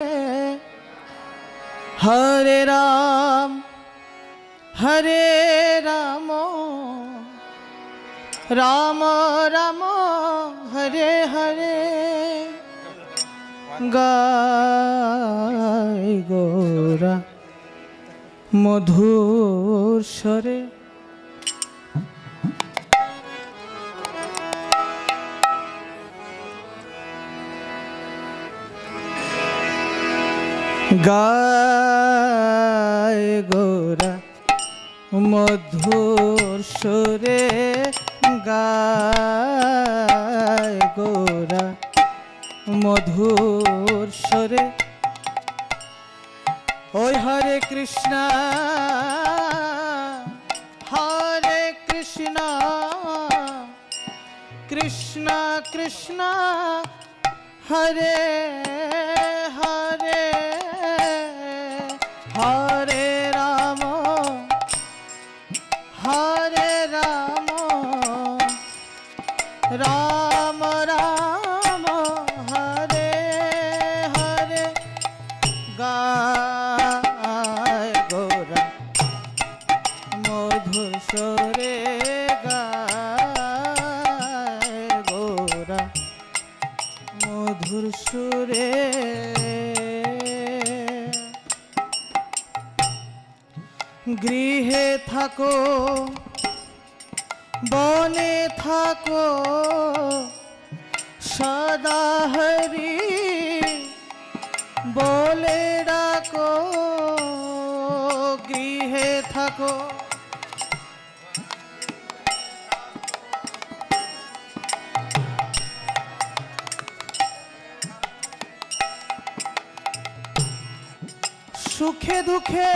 हरे राम राम राम हरे हरे गाय गोरा मधुर स्वरे गाय गोरा मधुर स्वरे गाय गोरा मधुर स्वरे ओय हरे कृष्णा कृष्णा कृष्णा हरे हरे हरे राम राम राम हरे हरे गाय गोरा मधुर स्वरे गाय गोरा मधुर सुरे गृहे थाको बने थाको सदा हरि बोले डाको गृहे थाको सुखे दुखे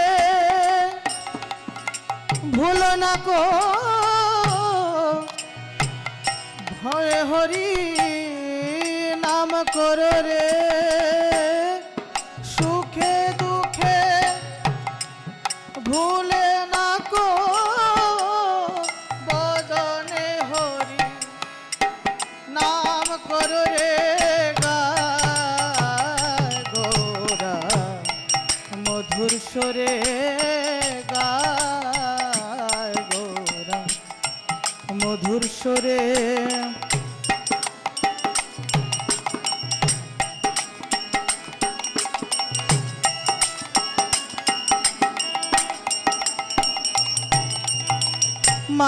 भूलो ना को भय हरि नाम करो रे सुखे दुखे भूले ना को बदने हरि नाम करो रे गाय गोरा मधुर स्वरे गाय गोरा मधुर स्वरे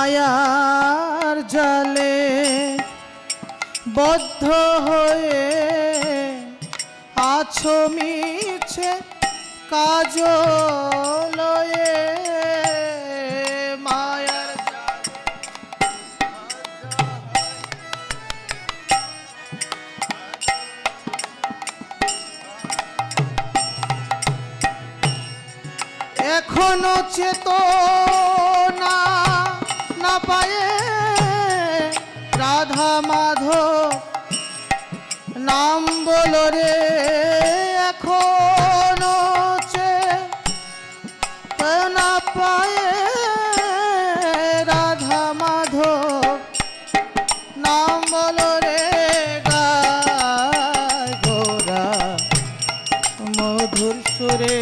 मायार जाले बद्ध होए आछो मिछे काजलये मायार एखोनो चेतना ना पाए राधा माधव नाम बोलो रे एखोनो चेतना पाए राधा माधव नाम बोलो रे गाय गोरा मधुर सुरे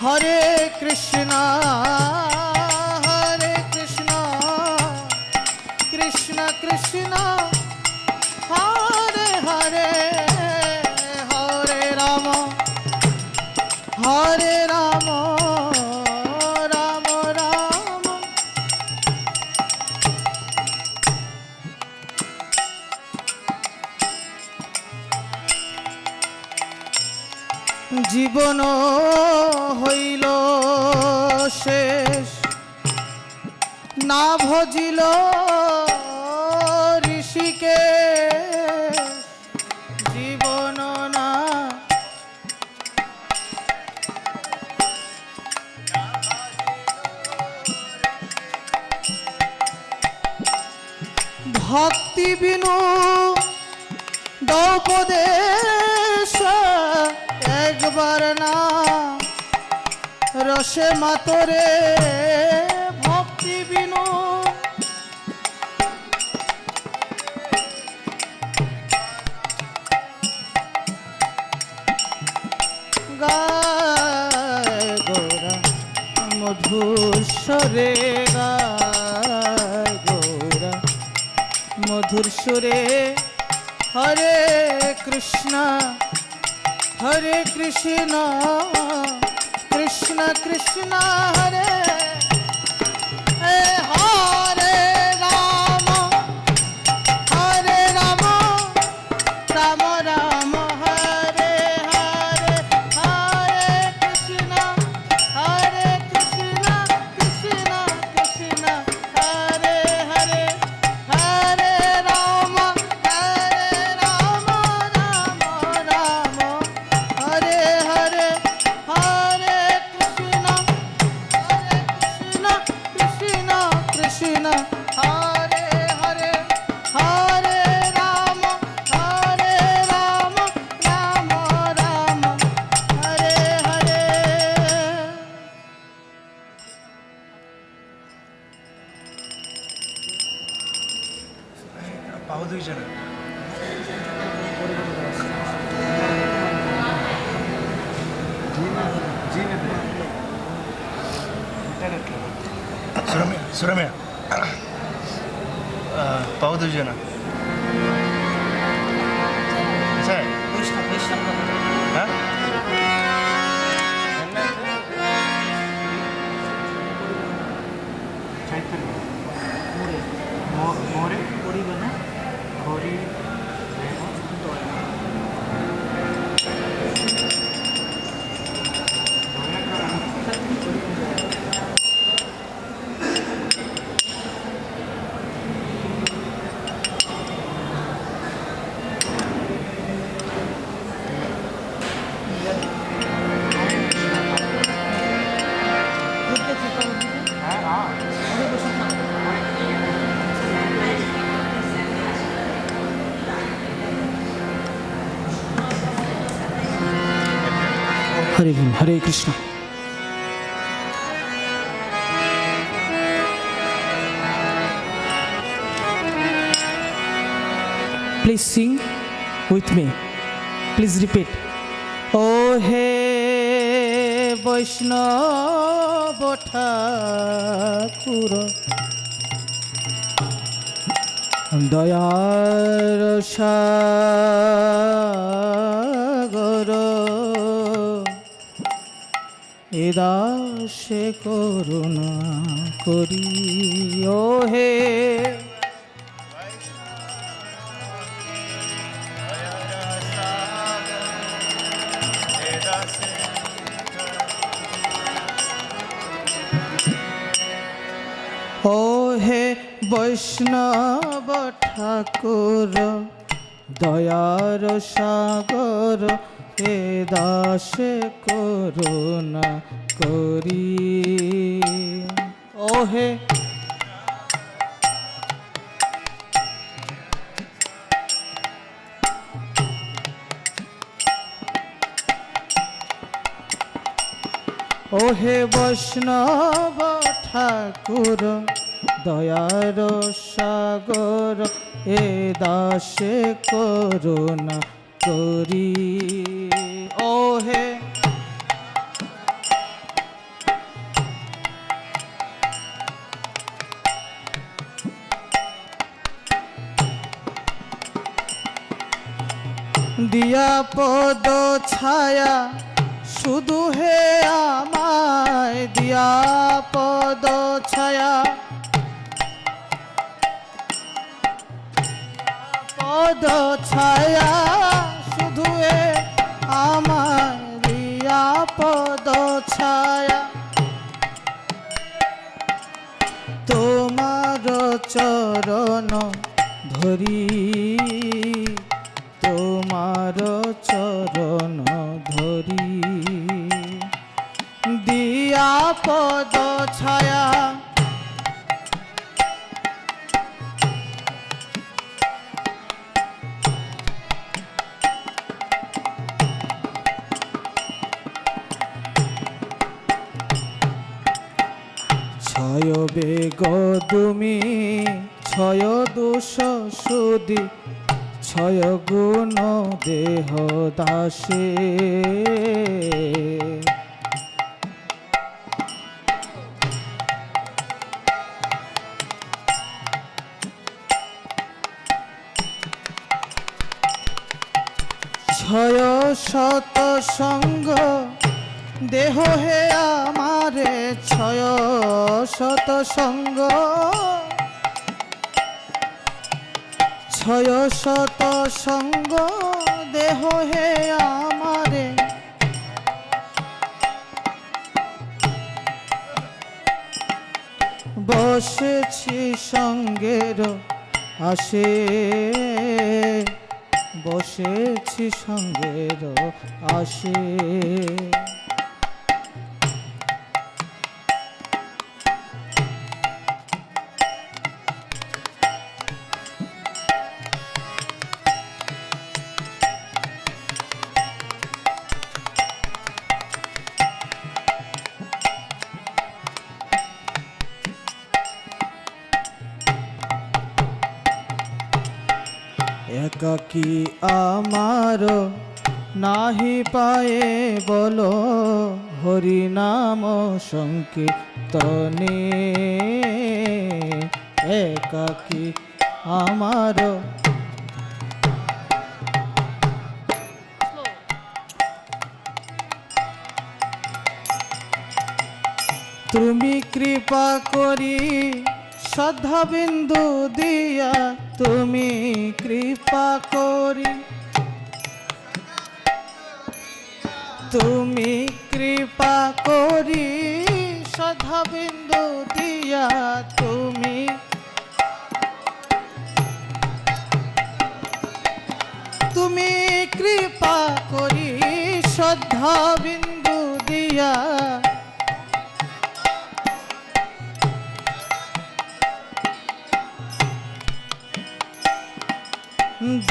हरे कृष्णा कृष्णा कृष्णा हरे हरे हरे राम राम राम जीवन हইল শেষ ना भजिल ऋषिके जीवन ना भक्ति बिनु दौपदेश एक बार ना रसे मातरे भक्ति बिनु গায় গৌরা মধুর সুরে গায় গৌরা মধুর সুরে হরে কৃষ্ণ কৃষ্ণ কৃষ্ণ হরে হরে রাম রাম রাম হরে হরে হরে কৃষ্ণ কৃষ্ণ কৃষ্ণ হরে হরে হরে রাম রাম রাম হরে হরে হরে কৃষ্ণ কৃষ্ণ কৃষ্ণ হরে হরে হরে রাম রাম রাম হরে হরে। पाव दुई जण सुरम्या पाव दुई जण मोरे परिबना हरि हरे बोल हरे Krishna. Please sing with me. Please repeat. O he Vaishnava Thakur দয়ার সাগর এ দাসে করুণা করি ও হে ও হে বৈষ্ণব ঠাকুর দয়ার সাগর এ দাসে করুণা করি ও হে ও হে বৈষ্ণব ঠাকুর দয়ার সাগর এ দাসে করুণা করি ও হে দিয়া পদ ছায়া শুধু হে আমায় দিয়া পদ ছায়া পদ ছায়া শুধু হে আমায় দিয়া পদ ছায়া তোমার চরণ ধরি তোমার চরণ ধরি দিয়া পদ ছায়া ছয় বেগ তুমি ছয় দোষ সুদি ছয় গুণ দেহ দাসে শত সঙ্গ দেহ হে আমারে ছয় শত সঙ্গ ছয় শত সঙ্গ দেহ হে আমারে বসেছি সঙ্গের আসে বসেছি সঙ্গের আসে একাকী আমার নাহি পায়ে বলো হরি নাম সংকীর্তনে একাকী আমার তুমি কৃপা করি শ্রদ্ধা বিন্দু দিয়া তুমি কৃপা করি তুমি কৃপা করি শ্রদ্ধা বিন্দু দিয়া তুমি তুমি কৃপা করি শ্রদ্ধা বিন্দু দিয়া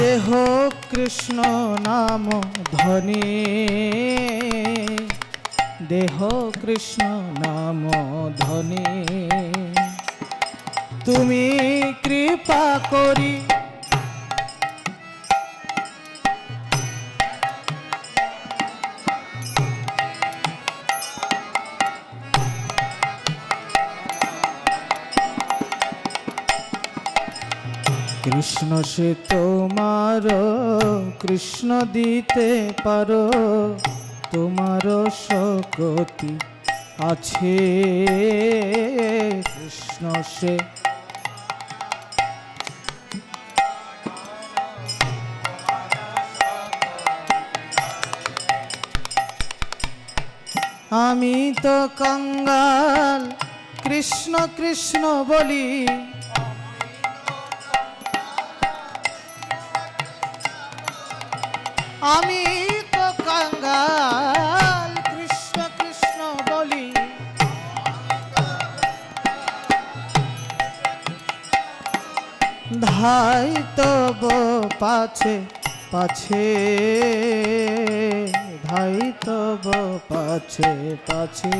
দেহ কৃষ্ণ নাম ধ্বনি দেহ কৃষ্ণ নাম ধ্বনি তুমি কৃপা করি কৃষ্ণ সে তোমার কৃষ্ণ দিতে পারো তোমার শক্তি আছে কৃষ্ণ সে আমি তো কঙ্গাল কৃষ্ণ কৃষ্ণ বলি আমি তো কঙ্গাল কৃষ্ণ কৃষ্ণ বলি ধাই তব পাছে পাছে ধাই তব পাছে পাছে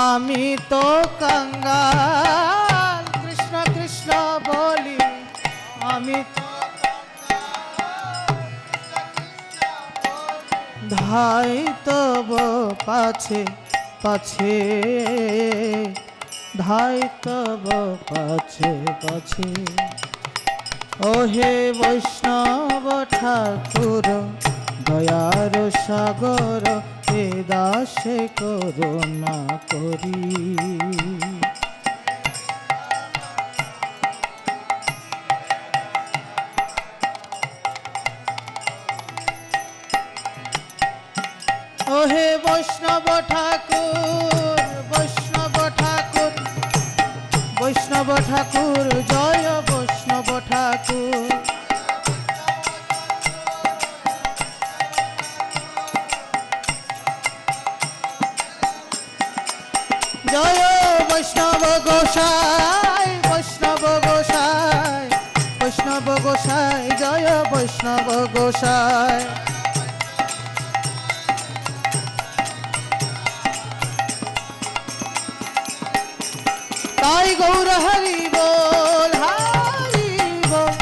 আমি তো কঙ্গাল কৃষ্ণ কৃষ্ণ বলি আমি ধাই তব পাছে পাছে ধাই তব পাছে পাছে ওহে বৈষ্ণব ঠাকুর দয়ার সাগর হে দাসে করুণা করি ওহে বৈষ্ণব ঠাকুর বৈষ্ণব ঠাকুর বৈষ্ণব ঠাকুর জয় বৈষ্ণব ঠাকুর জয় বৈষ্ণব গোসাই বৈষ্ণব গোসাই বৈষ্ণব গোসাই জয় বৈষ্ণব গোসাই তাই গৌর হরি বল হরি বল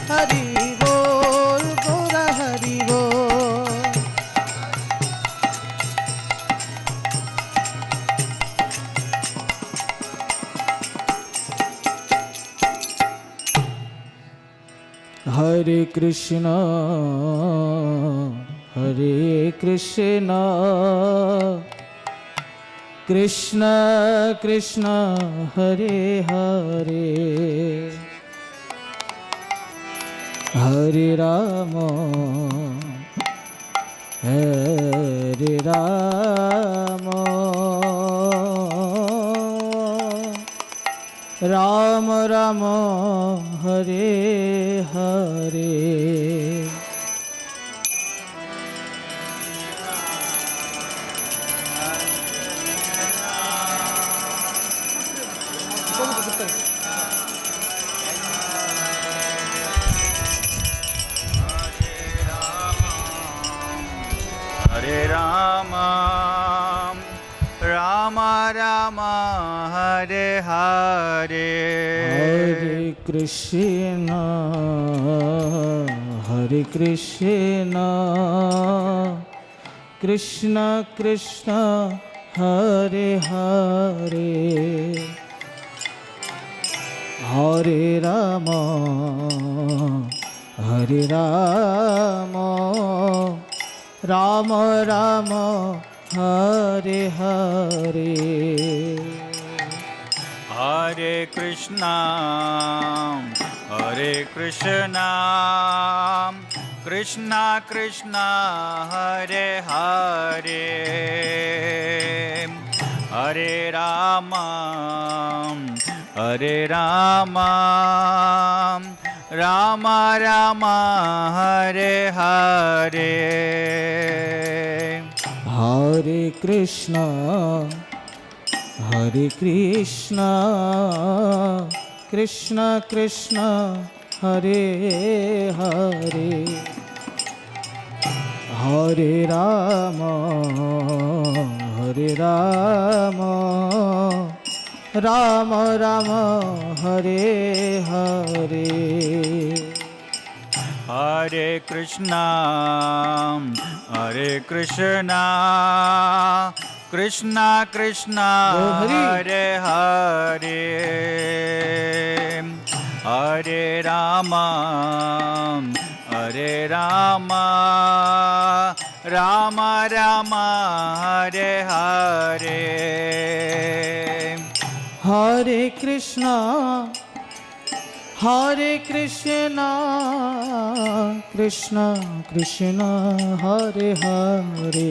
হরি বল গৌর হরি বল হরে কৃষ্ণ हरे कृष्ण कृष्ण कृष्ण हरे हरे हरे राम राम राम हरे हरे हरे राम राम राम हरे हरे हरे कृष्ण कृष्ण कृष्ण हरे हरे हरे राम राम राम हरे हरे हरे कृष्णा कृष्णा कृष्णा हरे हरे हरे राम राम राम हरे हरे हरे कृष्ण कृष्ण कृष्ण हरे हरे हरे राम राम राम हरे हरे हरे कृष्णा कृष्णा कृष्णा हरे हरे हरे राम राम राम हरे हरे हरे कृष्ण कृष्ण कृष्ण हरे हरे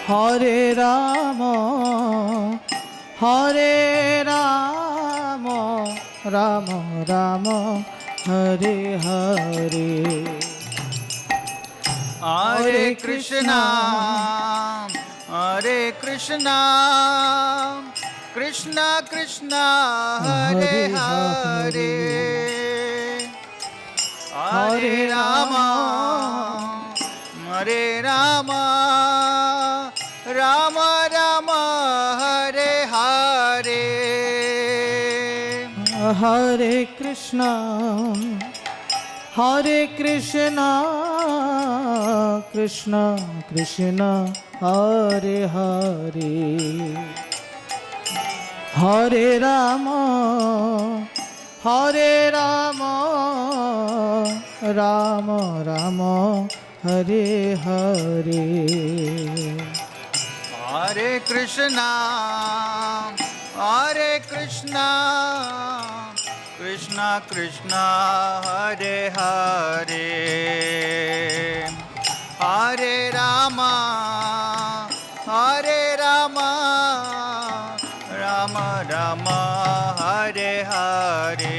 हरे राम राम राम हरे हरे हरे कृष्णा कृष्णा कृष्णा हरे हरे हरे राम राम राम हरे हरे हरे कृष्णा कृष्ण कृष्ण हरे हरे हरे राम राम राम हरे हरे हरे कृष्णा कृष्णा कृष्णा हरे हरे हरे राम राम राम हरे हरे हरे कृष्णा कृष्ण कृष्ण हरे हरे हरे राम हरे राम राम राम हरे हरे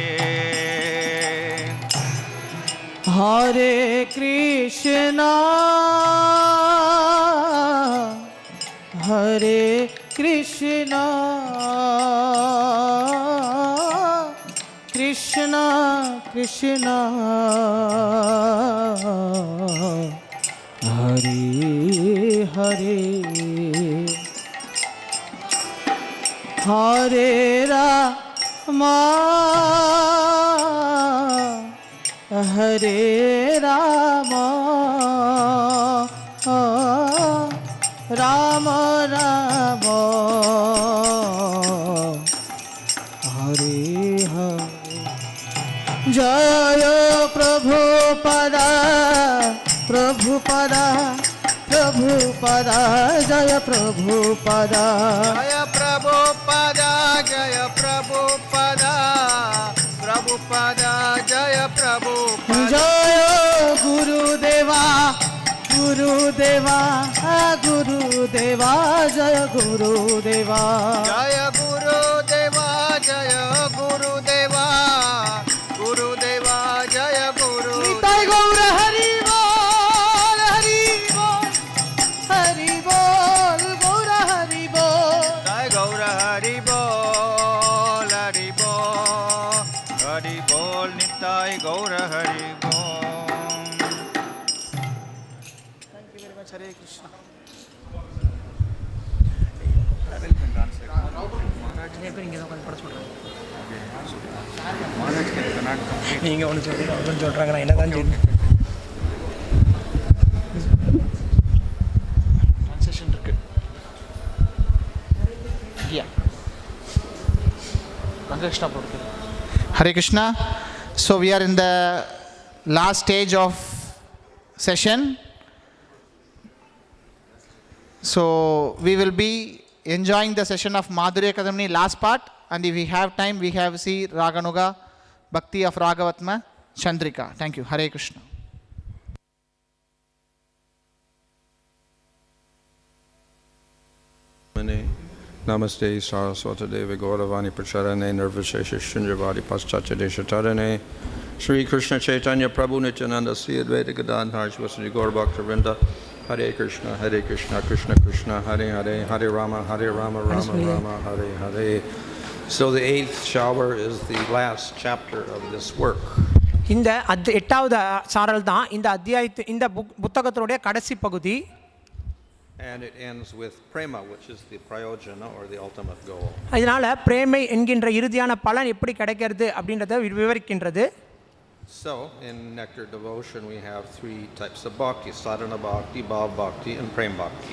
जय Prabhupad Prabhupada, Prabhupada, Jaya Prabhupada. Jaya Prabhupada, Jaya Prabhupada, Prabhupada, Jaya Prabhupada. Jaya Gurudeva, Gurudeva, Gurudeva, Jaya Gurudeva. Jaya Gurudeva, Jaya Gurudeva, Gurudeva, Jaya Gurudeva. Nitai Gaura Hari Bol, Hari Bol, Hari Bol, Gaura Hari Bol. Jai Gaura Hari Bol, Hari Bol, Hari Bol, Nitai Gaura Hari Bol. Thank you very much. Hare Krishna. நீங்கள் ஒன்று சொல்கிறீங்க ஒன்று சொல்கிறாங்க நான் என்ன தான் சொல்லி translation இருக்கு ரங்ககிருஷ்ணா போடுது. Hare Krishna. So we are in the last stage of session. So we will be enjoying the session of Madhurya Kadambini last part, and if we have time we have see Raganuga Bhakti of Ragavatma Chandrika. Thank you. Hare Krishna. Namaste Saraswata Devi Gauravani Pracharane Nirvishesha Shunyavadi Paschatya Deshatarane Sri Krishna Chaitanya Prabhu Nityananda Sri Advaita Gadadhar Shivasani Gaur Bhakta Hare Krishna, Hare Krishna, Krishna Krishna, Hare Hare, Hare Rama, Hare Rama, Rama Rama, Hare Hare. So the 8th shower is the last chapter of this work. இந்த எட்டாவது சாரல் தான் இந்த அத்தியாயத்து இந்த புத்தகத்தினுடைய கடைசி பகுதி. And it ends with Prema, which is the prayojana or the ultimate goal. அதனால பிரேமை என்கின்ற இறுதியான பலன் எப்படி கிடைக்கிறது அப்படின்றத விவரிக்கின்றது. So in Nectar Devotion we have 3 types of bhakti: sadhana bhakti, bhav bhakti and prem bhakti.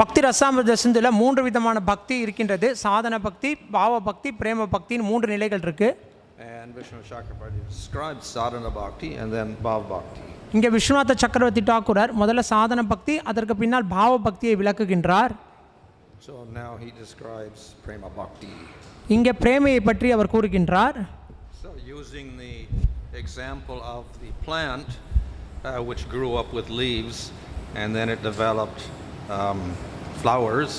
பக்தி ரசாமிர்த சிந்துல 3 விதமான பக்தி இருக்கின்றது. சாதன பக்தி, பாவ பக்தி, பிரேம பக்தின்னு 3 நிலைகள் இருக்கு. And Vishnu Chakravarti describes sadhana bhakti and then bhav bhakti. இங்கே விஸ்வநாத சக்கரவர்த்தி டாக்கூரர் முதல்ல சாதன பக்தி அதற்கு பின்னால் பாவ பக்தியை விளக்குகின்றார். So now he describes prema bhakti. இங்கே பிரேமையை பற்றி அவர் கூறுகின்றார். So using the example of the plant which grew up with leaves and then it developed flowers,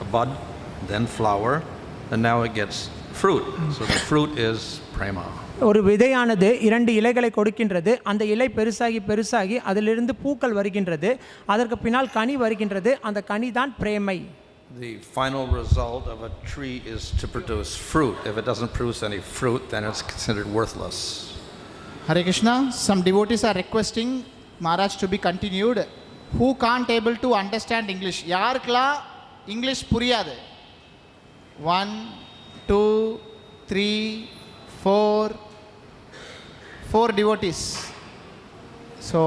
a bud, then flower, and now it gets fruit. So the fruit is prema. ஒரு விதையானது 2 இலைகளை கொடுக்கின்றது. அந்த இலை பெருசாகி பெருசாகி அதிலிருந்து பூக்கள் வருகின்றது. அதற்கு பின்னால் கனி வருகின்றது. அந்த கனி தான் பிரேமை. The final result of a tree is to produce fruit. If it doesn't produce any fruit, then it's considered worthless. Hare Krishna. Some devotees are requesting Maharaj to be continued. Who can't able to understand English? யாருக்கெல்லாம் English புரியாது? 1, 2, 3, 4 devotees. So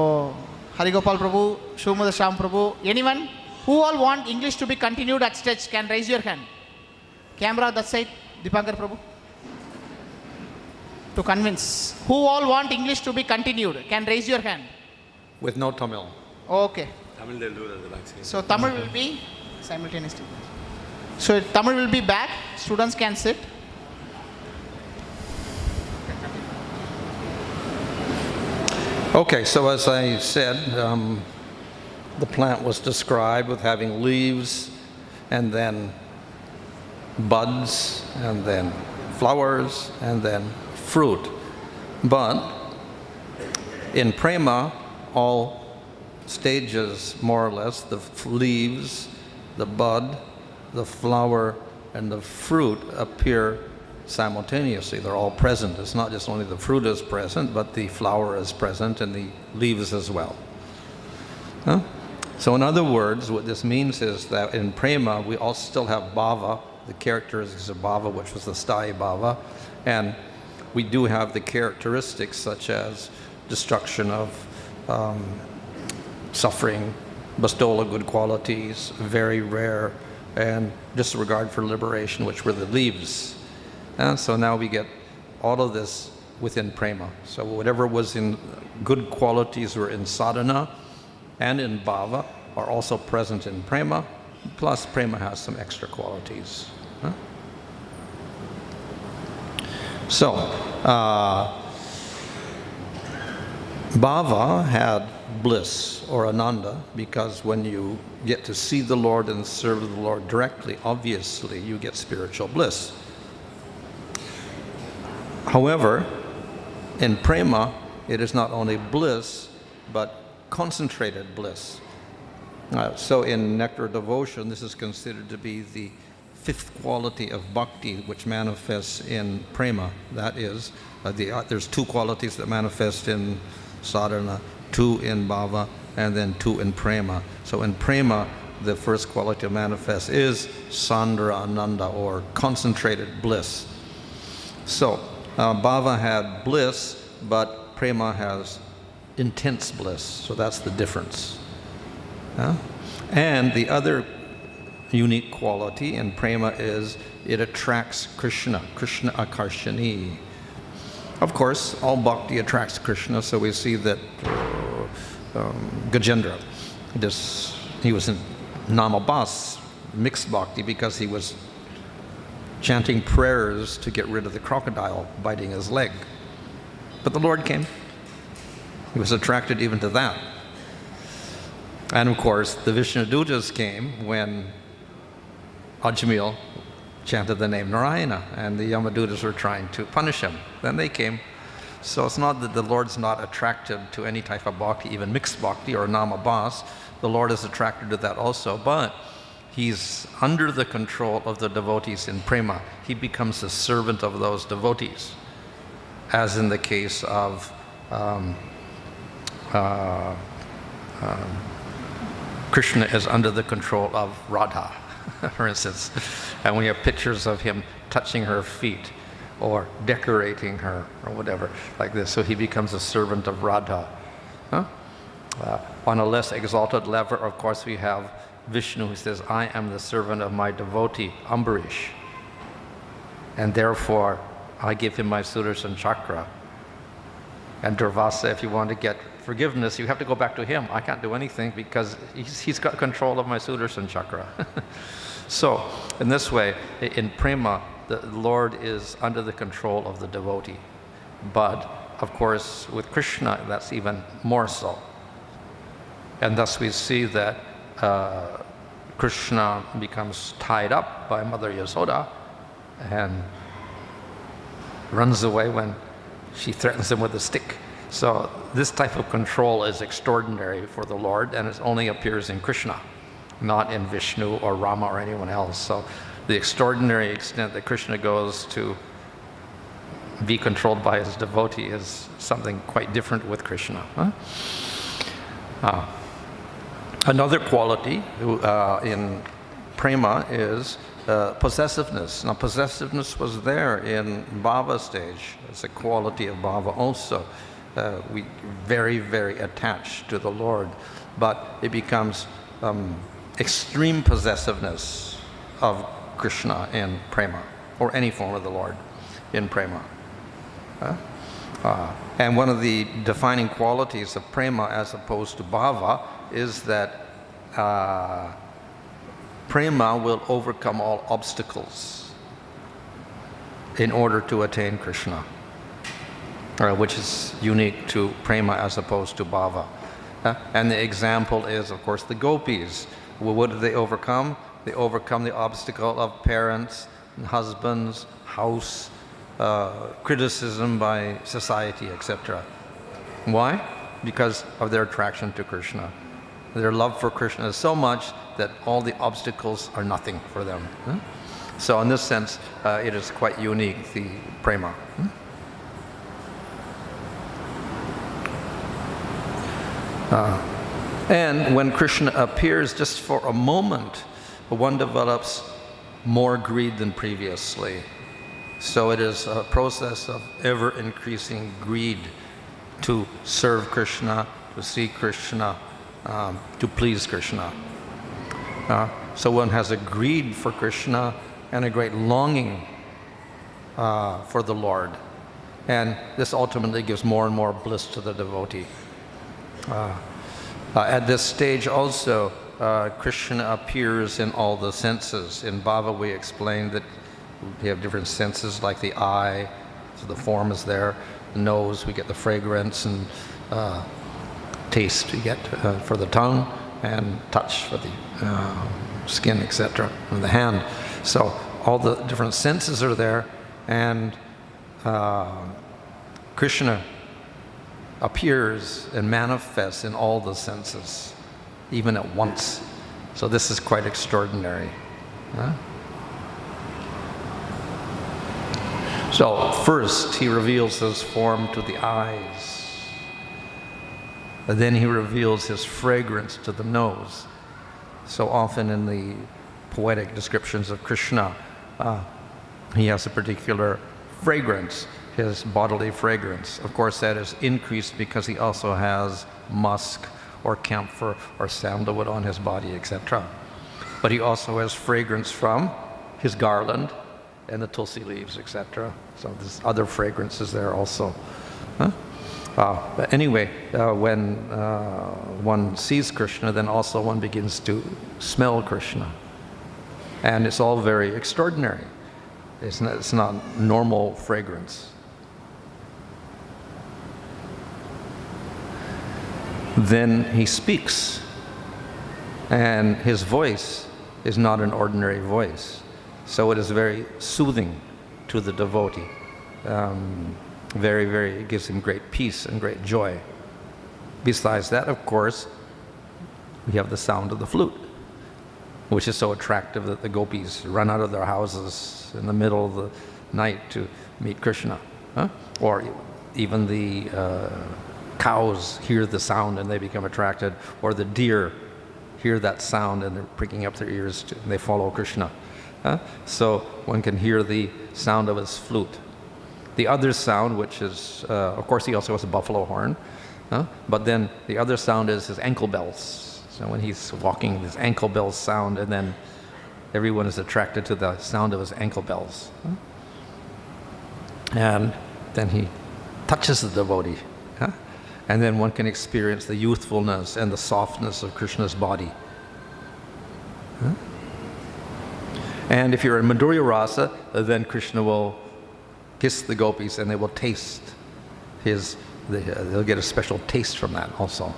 Harigopal Prabhu, Shumada Sham Prabhu, anyone who all want English to be continued at stage can raise your hand. Camera that side, Dipankar Prabhu. To convince, who all want English to be continued can raise your hand. With no Tamil. Okay. Tamil they'll do that. So Tamil will be simultaneously. So Tamil will be back. Students can sit. Okay, so as I said, the plant was described with having leaves and then buds and then flowers and then fruit. But in Prema, all stages more or less, the leaves, the bud, the flower and the fruit appear simultaneously. They're all present. It's not just only the fruit is present, but the flower is present and the leaves as well. Huh? So in other words, what this means is that in Prema, we all still have bhava, the characteristics of bhava, which was the sthayi bhava, and we do have the characteristics such as destruction of suffering, bestowal of good qualities, very rare, and disregard for liberation, which were the leaves. And so now we get all of this within Prema. So whatever was in good qualities were in sadhana, and in bhava are also present in prema, plus prema has some extra qualities. Huh? So, bhava had bliss or ananda, because when you get to see the Lord and serve the Lord directly, obviously you get spiritual bliss. However, in prema, it is not only bliss, but concentrated bliss. So in nectar devotion, this is considered to be the fifth quality of bhakti, which manifests in prema. That is, there's two qualities that manifest in sadhana, two in bhava, and then two in prema. So in prema, the first quality to manifest is sandra ananda, or concentrated bliss. So bhava had bliss, but prema has intense bliss. So that's the difference. And the other unique quality in prema is it attracts Krishna, Krishna akarshani. Of course, all bhakti attracts Krishna, so we see that Gajendra, he was in Namabas, mixed bhakti, because he was chanting prayers to get rid of the crocodile biting his leg. But the Lord came. He was attracted even to that. And of course, the Vishnudutas came when Ajmil chanted the name Narayana, and the Yamadutas were trying to punish him. Then they came. So it's not that the Lord's not attracted to any type of bhakti, even mixed bhakti or namabhas. The Lord is attracted to that also, but he's under the control of the devotees in prema. He becomes the servant of those devotees, as in the case of Krishna is under the control of Radha, for instance. And we have pictures of him touching her feet or decorating her or whatever, like this. So he becomes a servant of Radha. On a less exalted level, of course, we have Vishnu, who says, I am the servant of my devotee, Ambarish. And therefore, I give him my Sudarshan chakra. And Durvasa, if you want to get forgiveness, you have to go back to him. I can't do anything because he's got control of my Sudarshan chakra. So, in this way, in prema, the Lord is under the control of the devotee. But, of course, with Krishna, that's even more so. And thus we see that Krishna becomes tied up by Mother Yasoda and runs away when she threatens him with a stick. So this type of control is extraordinary for the Lord, and it only appears in Krishna, not in Vishnu or Rama or anyone else. So the extraordinary extent that Krishna goes to be controlled by his devotee is something quite different with Krishna. Another quality in prema is possessiveness. Now, possessiveness was there in bhava stage. It's a quality of bhava also. We very, very attached to the Lord, but it becomes extreme possessiveness of Krishna in prema, or any form of the Lord in prema. And one of the defining qualities of prema as opposed to bhava is that prema will overcome all obstacles in order to attain Krishna, which is unique to prema as opposed to bhava. And the example is, of course, the gopis. Well, what do they overcome? They overcome the obstacle of parents, and husbands, house, criticism by society, etc. Why? Because of their attraction to Krishna. Their love for Krishna is so much that all the obstacles are nothing for them. So in this sense, it is quite unique, the prema. And when Krishna appears just for a moment, one develops more greed than previously. So it is a process of ever-increasing greed to serve Krishna, to see Krishna, to please Krishna. So one has a greed for Krishna and a great longing for the Lord. And this ultimately gives more and more bliss to the devotee. At this stage also, Krishna appears in all the senses. In Bhava we explained that we have different senses like the eye, so the form is there, the nose, we get the fragrance, and taste we get for the tongue, and touch for the skin, etc., and the hand. So all the different senses are there, and Krishna appears and manifests in all the senses, even at once. So this is quite extraordinary. So first he reveals his form to the eyes, and then he reveals his fragrance to the nose. So often in the poetic descriptions of Krishna, he has a particular fragrance, his bodily fragrance. Of course, that is increased because he also has musk or camphor or sandalwood on his body, etc. But he also has fragrance from his garland and the tulsi leaves, etc. So there's other fragrances there also. But anyway, when one sees Krishna, then also one begins to smell Krishna. And it's all very extraordinary. It's not normal fragrance. Then he speaks, and his voice is not an ordinary voice. So it is very soothing to the devotee. It gives him great peace and great joy. Besides that, of course, we have the sound of the flute, which is so attractive that the gopis run out of their houses in the middle of the night to meet Krishna. Or even the cows hear the sound and they become attracted, or the deer hear that sound and they're pricking up their ears and they follow Krishna. So one can hear the sound of his flute. The other sound, which is, of course he also has a buffalo horn, but then the other sound is his ankle bells. So when he's walking, his ankle bells sound, and then everyone is attracted to the sound of his ankle bells. And then he touches the devotee. And then one can experience the youthfulness and the softness of Krishna's body. And if you're in Madhurya Rasa, then Krishna will kiss the gopis and they will taste they'll get a special taste from that also.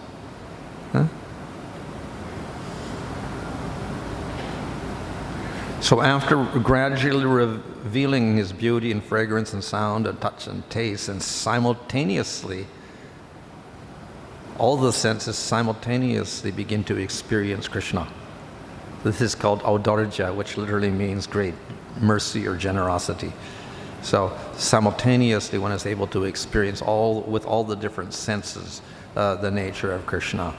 So after gradually revealing his beauty and fragrance and sound and touch and taste, and simultaneously all the senses simultaneously begin to experience Krishna. This is called audarja, which literally means great mercy or generosity. So simultaneously one is able to experience with all the different senses the nature of Krishna.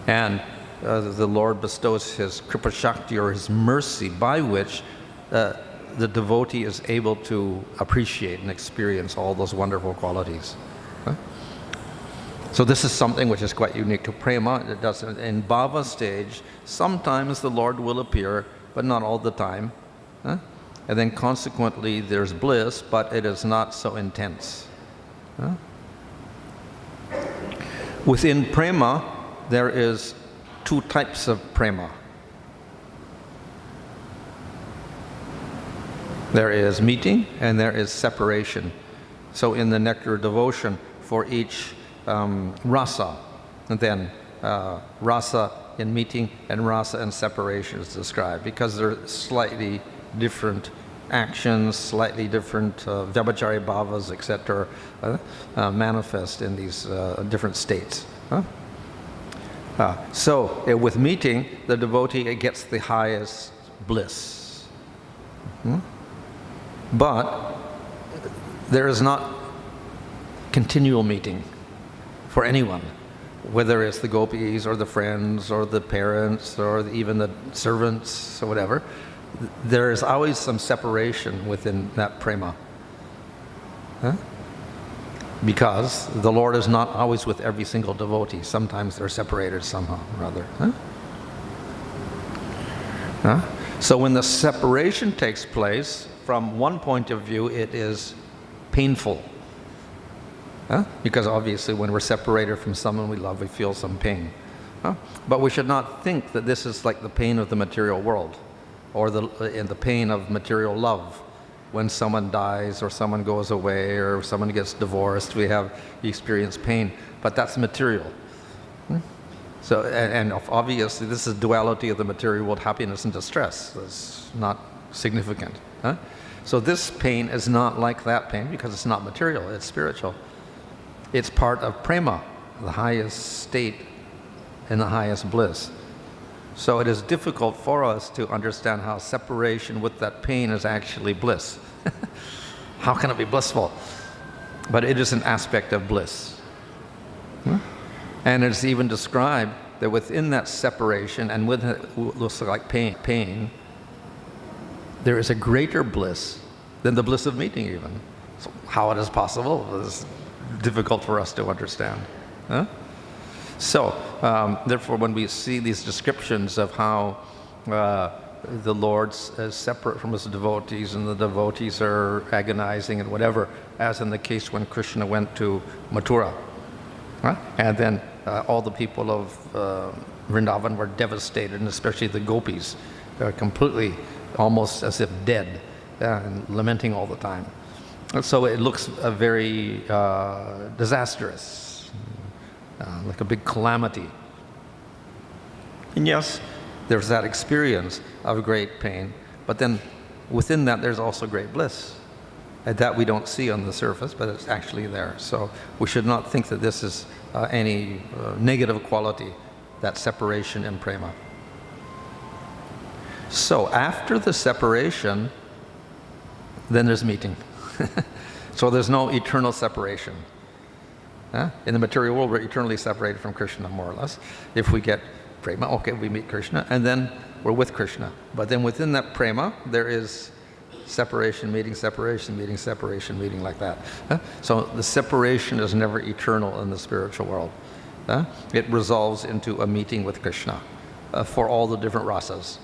And the Lord bestows his kripa shakti, or his mercy, by which the devotee is able to appreciate and experience all those wonderful qualities. So this is something which is quite unique to Prema. It does in Bhava stage. Sometimes the Lord will appear, but not all the time. And then consequently there's bliss, but it is not so intense. Within Prema, there is two types of Prema. There is meeting and there is separation. So in the nectar of devotion, for each rasa, and then rasa in meeting and rasa in separation is described, because they're slightly different actions, slightly different vyabhachari bhavas, etc., manifest in these different states. So with meeting, the devotee gets the highest bliss. But there is not continual meeting for anyone, whether it's the gopis or the friends or the parents or even the servants or whatever. There is always some separation within that prema. Because the Lord is not always with every single devotee. Sometimes they're separated somehow or other. So when the separation takes place, from one point of view, it is painful. Because obviously when we're separated from someone we love, we feel some pain. Huh? But we should not think that this is like the pain of the material world or the pain of material love. When someone dies or someone goes away or someone gets divorced, we experience pain, but that's material. So, and obviously this is duality of the material world, happiness and distress. That's not significant. Huh? So this pain is not like that pain because it's not material, it's spiritual. It's part of prema, the highest state and the highest bliss. So it is difficult for us to understand how separation with that pain is actually bliss. How can it be blissful? But it is an aspect of bliss. And it's even described that within that separation and with it looks like pain, there is a greater bliss than the bliss of meeting even. So how it is possible is difficult for us to understand. Huh? So, therefore, when we see these descriptions of how the Lord's separate from his devotees and the devotees are agonizing and whatever, as in the case when Krishna went to Mathura, and then all the people of Vrindavan were devastated, and especially the gopis, completely almost as if dead and lamenting all the time. And so it looks very disastrous. Like a big calamity. And yes, there's that experience of great pain, but then within that there's also great bliss. And that we don't see on the surface, but it's actually there. So we should not think that this is any negative quality, that separation in prema. So after the separation, then there's meeting. So there's no eternal separation. In the material world, we're eternally separated from Krishna, more or less. If we get prema, okay, we meet Krishna, and then we're with Krishna. But then within that prema, there is separation, meeting, meeting, like that. So the separation is never eternal in the spiritual world. It resolves into a meeting with Krishna for all the different rasas.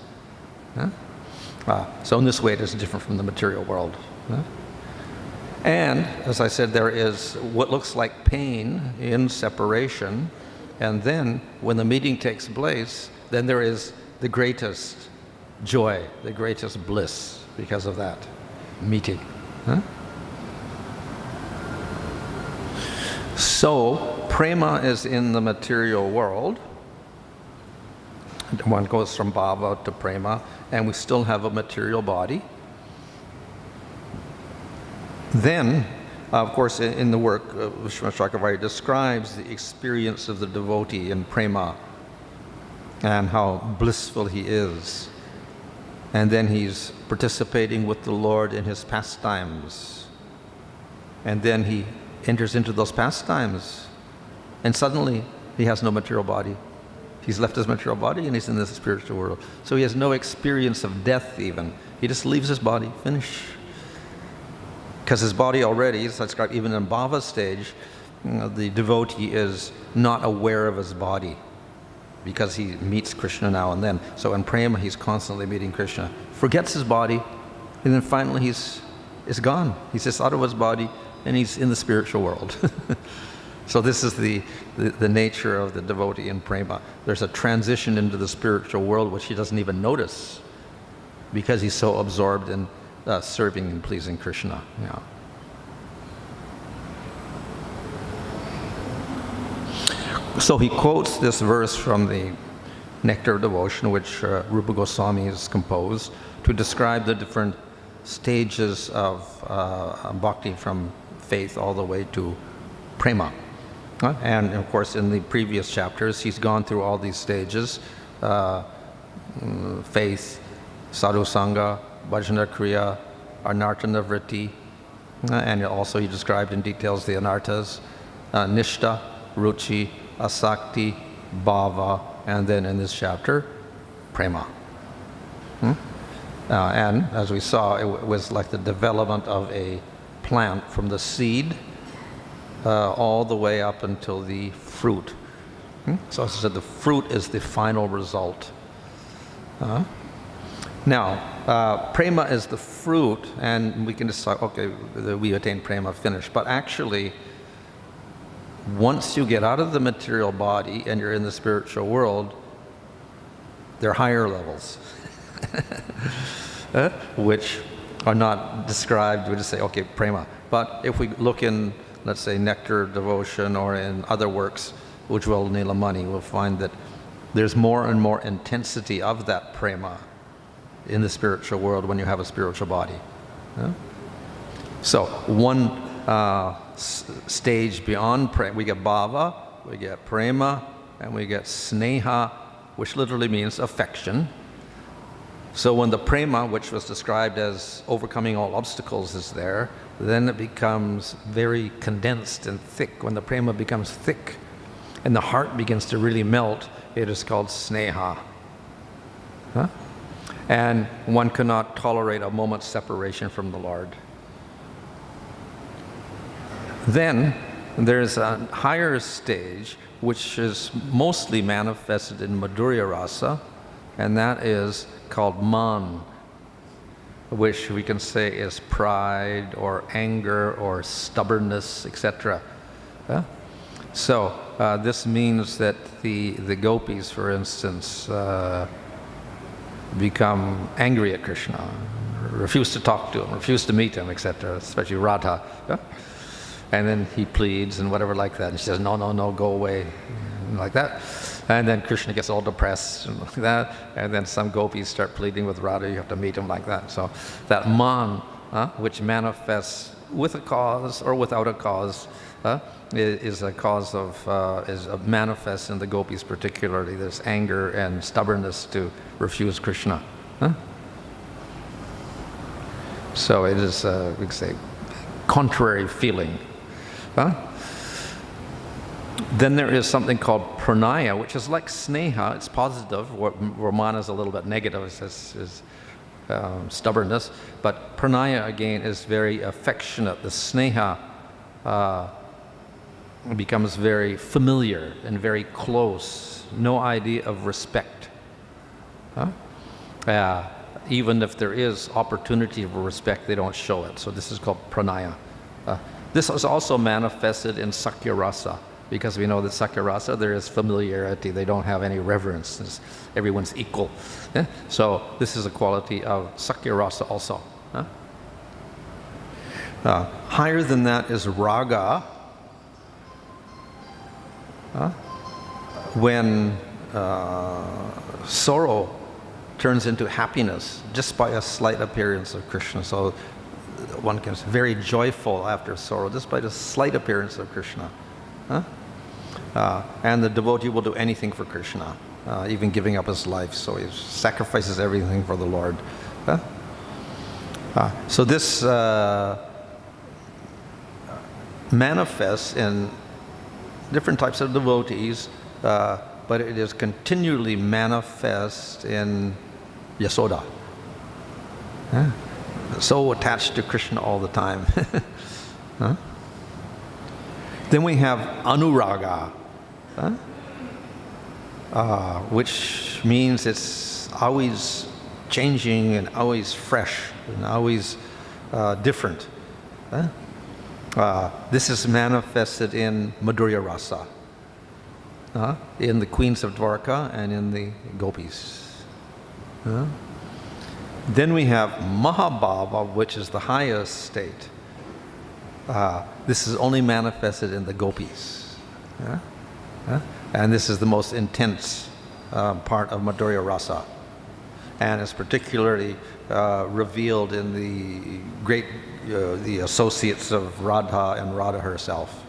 So in this way, it is different from the material world. And, as I said, there is what looks like pain in separation, and then when the meeting takes place, then there is the greatest joy, the greatest bliss because of that meeting. So, prema is in the material world. One goes from bhava to prema, and we still have a material body. Then, of course, in the work, Srimad Chakravarti describes the experience of the devotee in prema and how blissful he is. And then he's participating with the Lord in his pastimes. And then he enters into those pastimes. And suddenly, he has no material body. He's left his material body and he's in the spiritual world. So he has no experience of death even. He just leaves his body, finish. Because his body already, as described even in bhava stage, the devotee is not aware of his body because he meets Krishna now and then. So in prema, he's constantly meeting Krishna. Forgets his body, and then finally he's gone. He's just out of his body, and he's in the spiritual world. So this is the nature of the devotee in prema. There's a transition into the spiritual world which he doesn't even notice because he's so absorbed in serving and pleasing Krishna. Yeah. So he quotes this verse from the Nectar of Devotion, which Rupa Goswami has composed, to describe the different stages of bhakti from faith all the way to prema. And of course, in the previous chapters, he's gone through all these stages: faith, sadhu sangha, bhajana kriya, anartana vritti, and also he described in details the anartas, nishta, ruchi, asakti, bhava, and then in this chapter, prema. And as we saw, it was like the development of a plant from the seed all the way up until the fruit. So as I said, the fruit is the final result. Now, prema is the fruit, and we can decide, okay, we attain prema, finished. But actually, Once you get out of the material body and you're in the spiritual world, there are higher levels, which are not described. We just say, okay, prema. But if we look in, let's say, Nectar Devotion or in other works, Ujjwal Nilamani, we'll find that there's more and more intensity of that prema in the spiritual world when you have a spiritual body. So one stage beyond prema, we get bhava, we get prema, and we get sneha, which literally means affection. So when the prema, which was described as overcoming all obstacles, is there, then it becomes very condensed and thick. When the prema becomes thick and the heart begins to really melt, it is called sneha. And one cannot tolerate a moment's separation from the Lord. Then there's a higher stage which is mostly manifested in Madhurya Rasa, and that is called man, which we can say is pride or anger or stubbornness, etc. So this means that the gopis, for instance, become angry at Krishna, refuse to talk to him, refuse to meet him, etc., especially Radha. And then he pleads and whatever like that, and she says, no, no, no, go away, like that. And then Krishna gets all depressed and like that, and then some gopis start pleading with Radha, you have to meet him like that. So that man, which manifests with a cause or without a cause, is a cause of, is manifests in the gopis particularly. There's anger and stubbornness to refuse Krishna. So it is, we could say, contrary feeling. Then there is something called pranaya, which is like sneha. It's positive. Ramana is a little bit negative. It says stubbornness. But pranaya, again, is very affectionate. The sneha becomes very familiar and very close. No idea of respect. Even if there is opportunity for respect, they don't show it. So this is called pranaya. This is also manifested in Sakya Rasa, because we know that Sakya Rasa, there is familiarity. They don't have any reverence. Everyone's equal. So this is a quality of Sakya Rasa also. Higher than that is raga. When sorrow turns into happiness just by a slight appearance of Krishna. So one can be very joyful after sorrow just by the slight appearance of Krishna. And the devotee will do anything for Krishna, even giving up his life. So he sacrifices everything for the Lord. So this manifests in different types of devotees, but it is continually manifest in Yasoda. So attached to Krishna all the time. Then we have anuraga, which means it's always changing and always fresh and always different. This is manifested in Madhurya Rasa, in the queens of Dwarka and in the gopis. Then we have Mahabhava, which is the highest state. This is only manifested in the gopis. And this is the most intense part of Madhurya Rasa. And it's particularly revealed in the great, the associates of Radha and Radha herself.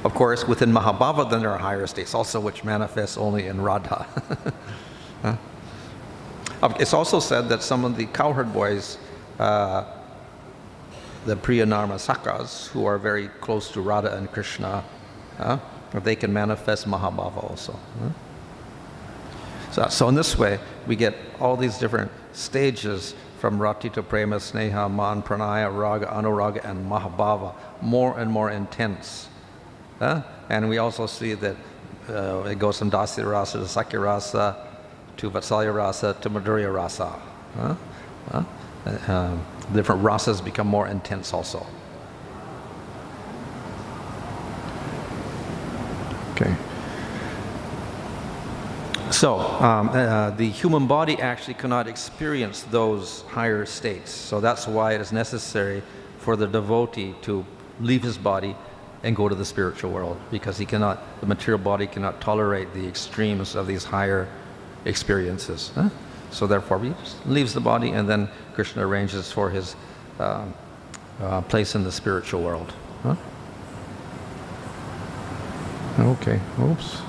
Of course, within Mahabhava, then there are higher states also, which manifest only in Radha. It's also said that some of the cowherd boys, the Priya Narmasakas, who are very close to Radha and Krishna, they can manifest Mahabhava also. So in this way, we get all these different stages from Rati to Prema, Sneha, Man, Pranaya, Raga, Anuraga, and Mahabhava, more and more intense. And we also see that it goes from Dasya Rasa to Sakya Rasa, to Vatsalya Rasa, to Madhurya Rasa. Different rasas become more intense also. So the human body actually cannot experience those higher states. So that's why it is necessary for the devotee to leave his body and go to the spiritual world, because the material body cannot tolerate the extremes of these higher experiences. So therefore he leaves the body, and then Krishna arranges for his place in the spiritual world. Okay, oops.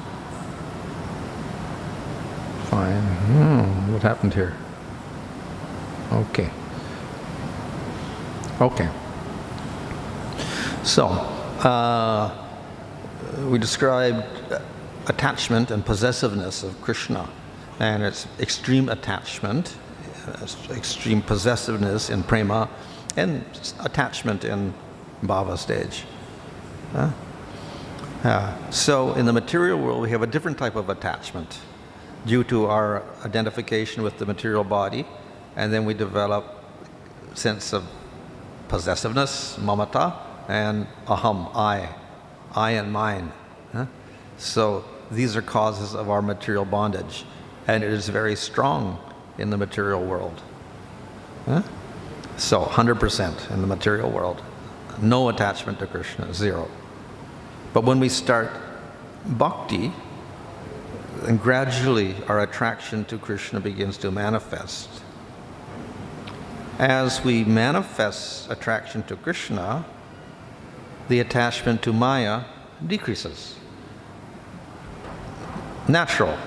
Fine. What happened here? Okay. So, we described attachment and possessiveness of Krishna, and its extreme attachment, extreme possessiveness in Prema, and attachment in Bhava stage. So in the material world, we have a different type of attachment due to our identification with the material body, and then we develop a sense of possessiveness, mamata, and aham, I and mine. So these are causes of our material bondage, and it is very strong in the material world. So 100% in the material world, no attachment to Krishna, zero. But when we start bhakti, and gradually our attraction to Krishna begins to manifest. As we manifest attraction to Krishna, the attachment to Maya decreases. Natural.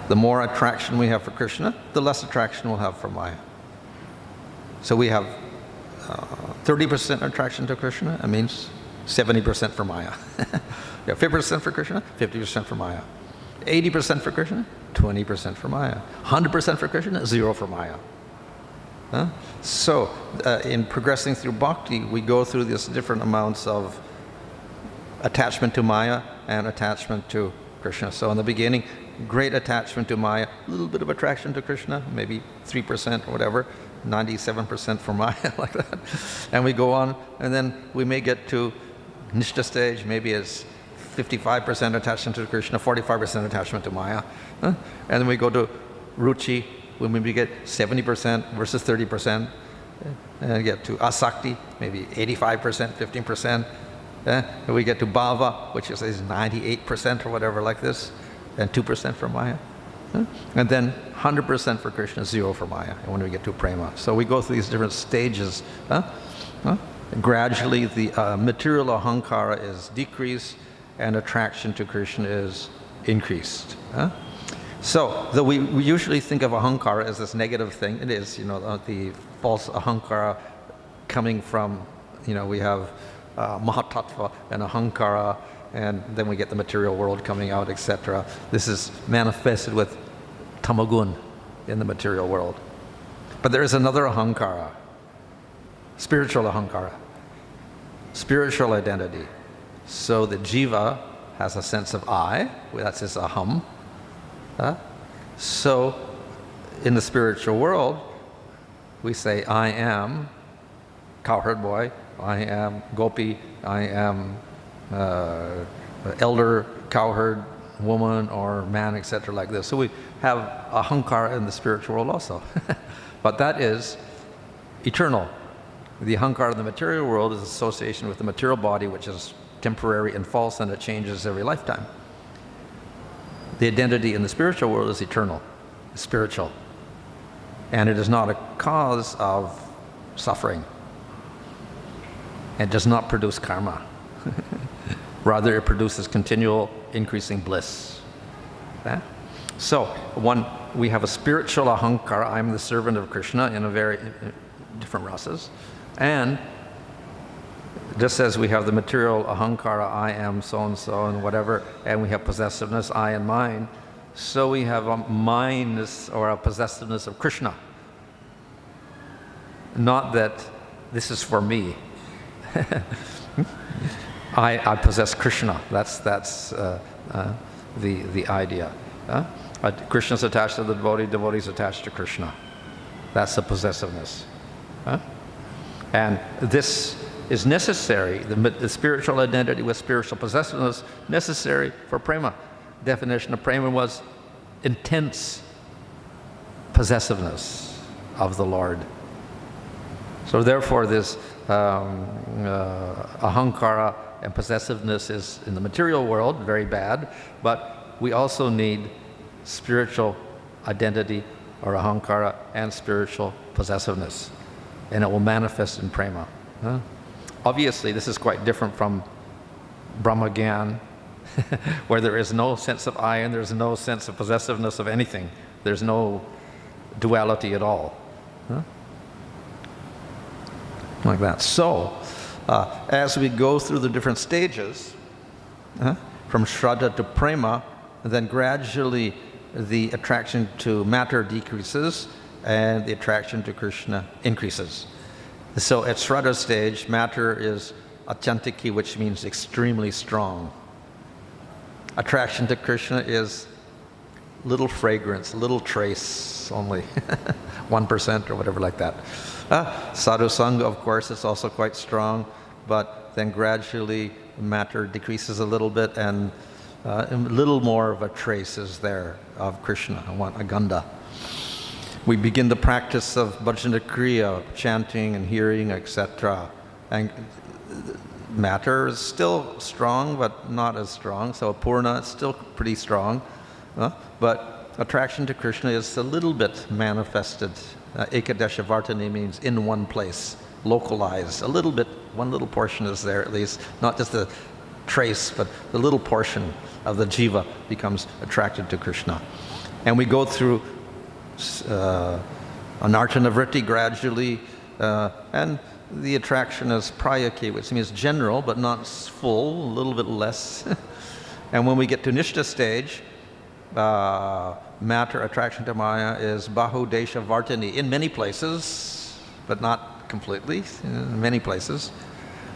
The more attraction we have for Krishna, the less attraction we'll have for Maya. So we have 30% attraction to Krishna, that means 70% for Maya. You have 50% for Krishna, 50% for Maya. 80% for Krishna, 20% for Maya. 100% for Krishna, 0 for Maya. So in progressing through bhakti, we go through these different amounts of attachment to Maya and attachment to Krishna. So in the beginning, great attachment to Maya, a little bit of attraction to Krishna, maybe 3% or whatever, 97% for Maya, like that. And we go on, and then we may get to Nishta stage, maybe it's 55% attachment to Krishna, 45% attachment to Maya. And then we go to Ruchi, when we get 70% versus 30%. And get to Asakti, maybe 85%, 15%. And we get to Bhava, which is 98% or whatever like this, and 2% for Maya. And then 100% for Krishna, 0 for Maya, and when we get to Prema. So we go through these different stages. Gradually, the material ahankara is decreased, and attraction to Krishna is increased. So, though we usually think of ahankara as this negative thing, it is, the false ahankara coming from, we have mahatattva and ahankara, and then we get the material world coming out, etc. This is manifested with tamagun in the material world. But there is another ahankara, spiritual ahankara, spiritual identity. So the jiva has a sense of I, that's his aham. So in the spiritual world, we say, I am cowherd boy, I am gopi, I am elder cowherd woman or man, etc. like this. So we have ahankara in the spiritual world also. But that is eternal. The ahankara in the material world is association with the material body, which is temporary and false, and it changes every lifetime. The identity in the spiritual world is eternal, spiritual. And it is not a cause of suffering. It does not produce karma. Rather, it produces continual increasing bliss. So, we have a spiritual ahankara, I am the servant of Krishna, in a very different rasas. And just as we have the material ahankara, I am so-and-so and whatever, and we have possessiveness, I and mine, so we have a mindness or a possessiveness of Krishna. Not that this is for me. I possess Krishna. That's the idea. Krishna is attached to the devotee, devotee is attached to Krishna. That's the possessiveness. And this is necessary, the spiritual identity with spiritual possessiveness, necessary for Prema. Definition of Prema was intense possessiveness of the Lord. So therefore this ahankara and possessiveness is in the material world very bad, but we also need spiritual identity or ahankara and spiritual possessiveness, and it will manifest in prema. Obviously this is quite different from Brahmagyan, where there is no sense of I and there's no sense of possessiveness of anything. There's no duality at all. Like that. So, as we go through the different stages, from Shraddha to Prema, then gradually the attraction to matter decreases and the attraction to Krishna increases. So at Shraddha stage, matter is achantiki, which means extremely strong. Attraction to Krishna is little fragrance, little trace only, 1% or whatever like that. Sadhu Sangha, of course, is also quite strong, but then gradually matter decreases a little bit and a little more of a trace is there of Krishna, a gandha. We begin the practice of bhajana kriya, chanting and hearing, etc. And matter is still strong, but not as strong. So purna is still pretty strong. But attraction to Krishna is a little bit manifested. Ekadesha Vartani means in one place, localized. A little bit, one little portion is there at least. Not just a trace, but the little portion of the jiva becomes attracted to Krishna. And we go through anartana vritti gradually, and the attraction is prayaki, which means general but not full, a little bit less. And when we get to nishta stage, matter attraction to Maya is bahu desha vartani in many places, but not completely, in many places.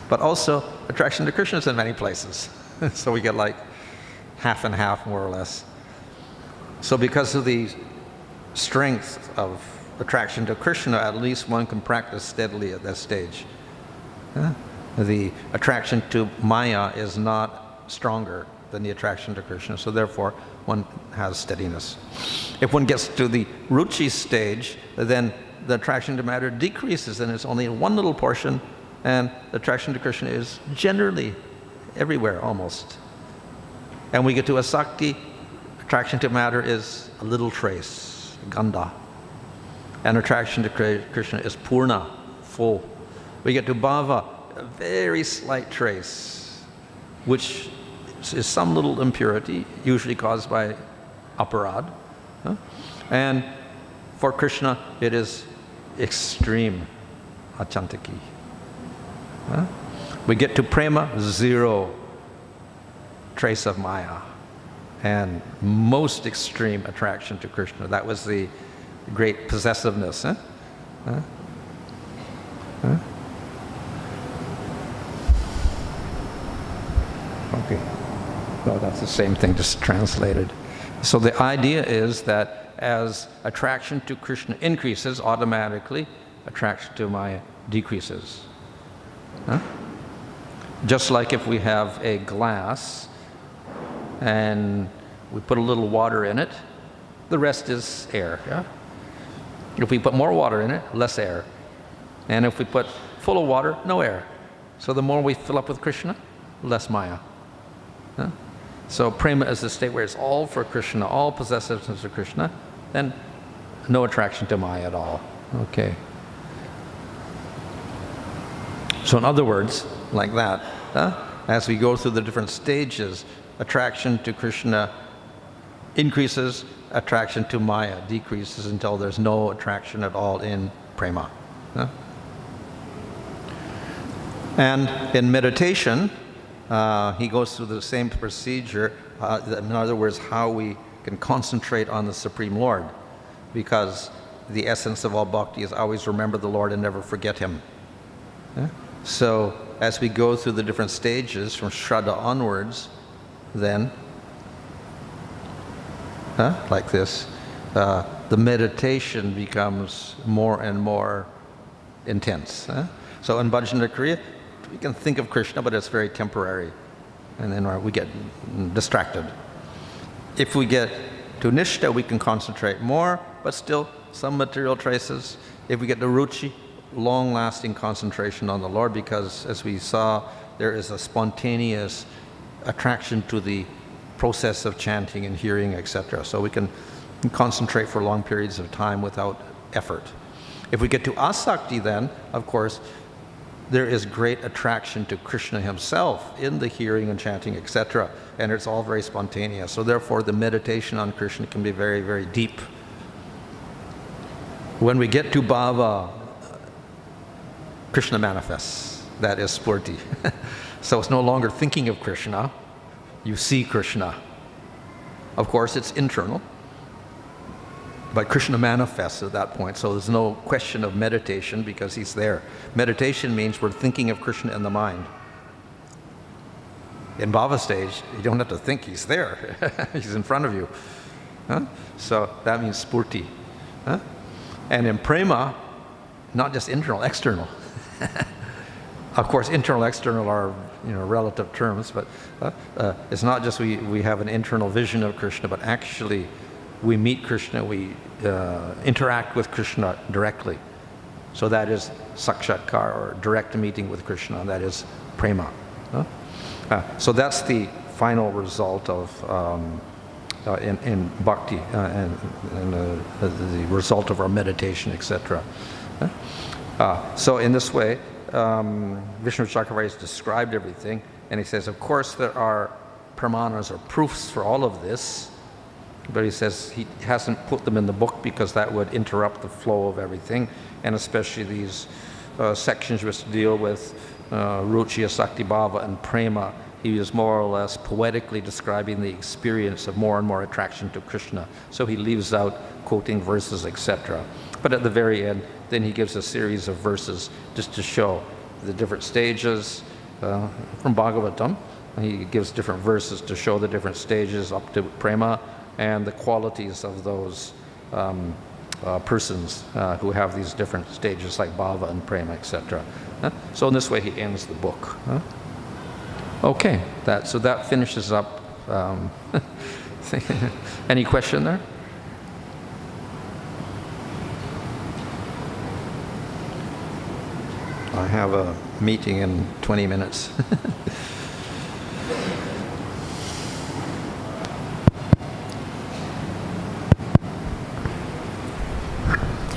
But also attraction to Krishna is in many places. So we get like half and half, more or less. So because of the strength of attraction to Krishna, at least one can practice steadily at that stage. The attraction to Maya is not stronger than the attraction to Krishna, so therefore one has steadiness. If one gets to the ruchi stage, then the attraction to matter decreases and it's only in one little portion, and the attraction to Krishna is generally everywhere almost. And we get to asakti, attraction to matter is a little trace, gandha. And attraction to Krishna is purna, full. We get to bhava, a very slight trace, which is some little impurity, usually caused by aparad. And for Krishna, it is extreme achantaki. We get to prema, zero trace of maya, and most extreme attraction to Krishna. That was the great possessiveness. Okay, well, that's the same thing, just translated. So the idea is that as attraction to Krishna increases, automatically attraction to Maya decreases. Just like if we have a glass and we put a little water in it, the rest is air. If we put more water in it, less air. And if we put full of water, no air. So the more we fill up with Krishna, less Maya. So prema is the state where it's all for Krishna, all possessiveness of Krishna, then no attraction to Maya at all. Okay. So in other words, like that, as we go through the different stages, attraction to Krishna increases, attraction to Maya decreases until there's no attraction at all in prema. And in meditation, he goes through the same procedure, in other words, how we can concentrate on the Supreme Lord, because the essence of all bhakti is always remember the Lord and never forget Him. So as we go through the different stages from Shraddha onwards, then, like this, the meditation becomes more and more intense. So in Bhajana Kriya, we can think of Krishna, but it's very temporary, and then we get distracted. If we get to Nishta, we can concentrate more, but still some material traces. If we get to Ruchi, long-lasting concentration on the Lord, because as we saw, there is a spontaneous attraction to the process of chanting and hearing, etc. So we can concentrate for long periods of time without effort. If we get to Asakti, then, of course, there is great attraction to Krishna himself in the hearing and chanting, etc. And it's all very spontaneous. So therefore, the meditation on Krishna can be very, very deep. When we get to Bhava, Krishna manifests. That is Spurti. So it's no longer thinking of Krishna. You see Krishna. Of course, it's internal. But Krishna manifests at that point, so there's no question of meditation because he's there. Meditation means we're thinking of Krishna in the mind. In Bhava stage, you don't have to think, he's there. He's in front of you. Huh? So that means Spurti. Huh? And in Prema, not just internal, external. Of course, internal, external are relative terms, but it's not just we have an internal vision of Krishna, but actually we meet Krishna, we interact with Krishna directly. So that is sakshatkar, or direct meeting with Krishna, and that is prema. So that's the final result of in bhakti, and the result of our meditation, etc. So in this way, Vishnu Chakravarti has described everything, and he says, of course, there are pramanas or proofs for all of this, but he says he hasn't put them in the book because that would interrupt the flow of everything, and especially these sections which deal with Ruchi, Sakti Bhava, and Prema. He is more or less poetically describing the experience of more and more attraction to Krishna. So he leaves out quoting verses, etc. But at the very end, then he gives a series of verses just to show the different stages from Bhagavatam. He gives different verses to show the different stages up to Prema and the qualities of those persons who have these different stages like Bhava and Prema, etc. So in this way he ends the book. Okay, so that finishes up. Any question there? I have a meeting in 20 minutes.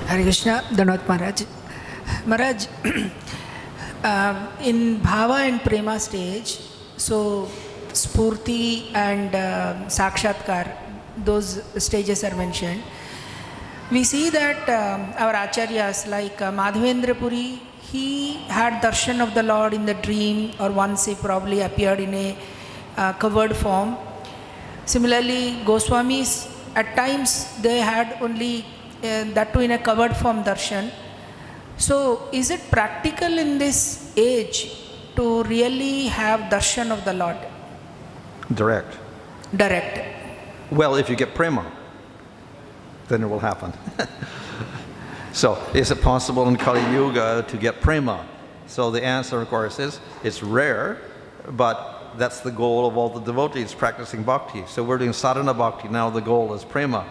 Hare Krishna, Dhanavad Maharaj. Maharaj, in Bhava and Prema stage, so Spurti and Sakshatkar, those stages are mentioned. We see that our acharyas like Madhavendra Puri, he had darshan of the Lord in the dream, or once he probably appeared in a covered form. Similarly, Goswamis, at times they had only that too in a covered form darshan. So is it practical in this age to really have darshan of the Lord? Direct. Direct. Well, if you get prema, then it will happen. So is it possible in Kali Yuga to get prema? So the answer, of course, is it's rare, but that's the goal of all the devotees practicing bhakti. So we're doing sadhana bhakti, now the goal is prema.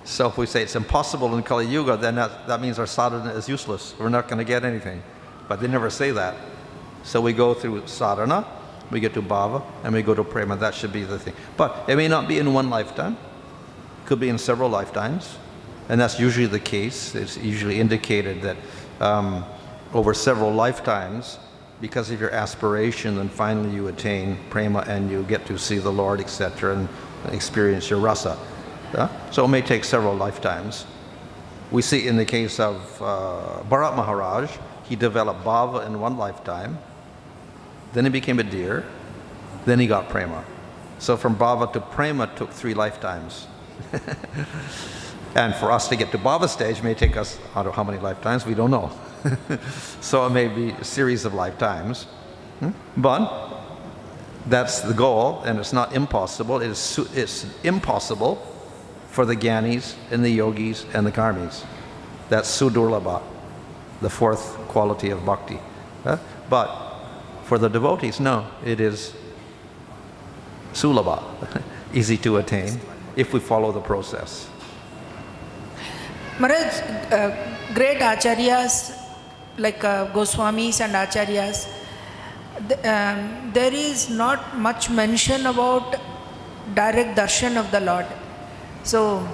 So if we say it's impossible in Kali Yuga, then that means our sadhana is useless. We're not going to get anything. But they never say that. So we go through sadhana, we get to bhava, and we go to prema. That should be the thing. But it may not be in one lifetime. It could be in several lifetimes. And that's usually the case. It's usually indicated that over several lifetimes, because of your aspiration, then finally you attain prema and you get to see the Lord, etc., and experience your rasa. So it may take several lifetimes. We see in the case of Bharat Maharaj, he developed bhava in one lifetime, then he became a deer, then he got prema. So from bhava to prema took 3 lifetimes. And for us to get to bhava stage may take us, I don't know how many lifetimes, we don't know. So it may be a series of lifetimes. But that's the goal, and it's not impossible. It's impossible for the Gyanis and the Yogis and the Karmis. That's Sudurlabha, the 4th quality of bhakti. But for the devotees, no, it is Sulabha, easy to attain. if we follow the process. Maharaj, great acharyas like Goswamis and acharyas, there is not much mention about direct darshan of the Lord. So,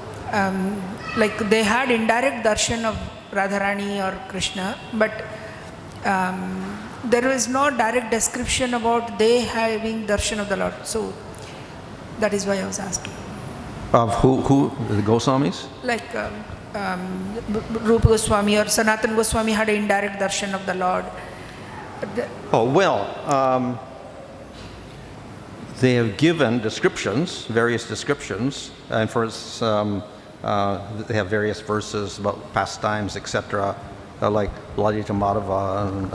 like they had indirect darshan of Radharani or Krishna, but there is no direct description about they having darshan of the Lord. So, that is why I was asking. Of who? The Goswamis? Like Rupa Goswami or Sanatana Goswami had an indirect darshan of the Lord. Oh, well, they have given descriptions, various descriptions, and for they have various verses about pastimes, etc., like Lalita Madhava and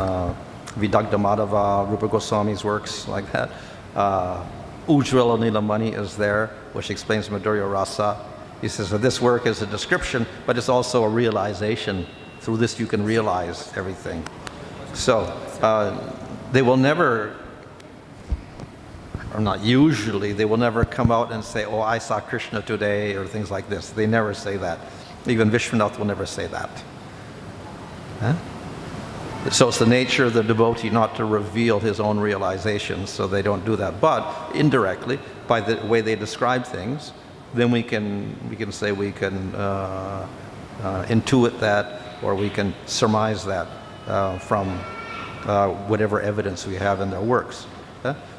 Vidagdha Madhava, Rupa Goswami's works like that. Ujjwala Nilamani is there, which explains Madhurya Rasa. He says that this work is a description, but it's also a realization. Through this you can realize everything. So they will never, or not usually, they will never come out and say, oh, I saw Krishna today, or things like this. They never say that. Even Vishwanath will never say that. Huh? So it's the nature of the devotee not to reveal his own realizations, so they don't do that. But indirectly, by the way they describe things, then we can say we can intuit that, or we can surmise that from whatever evidence we have in their works.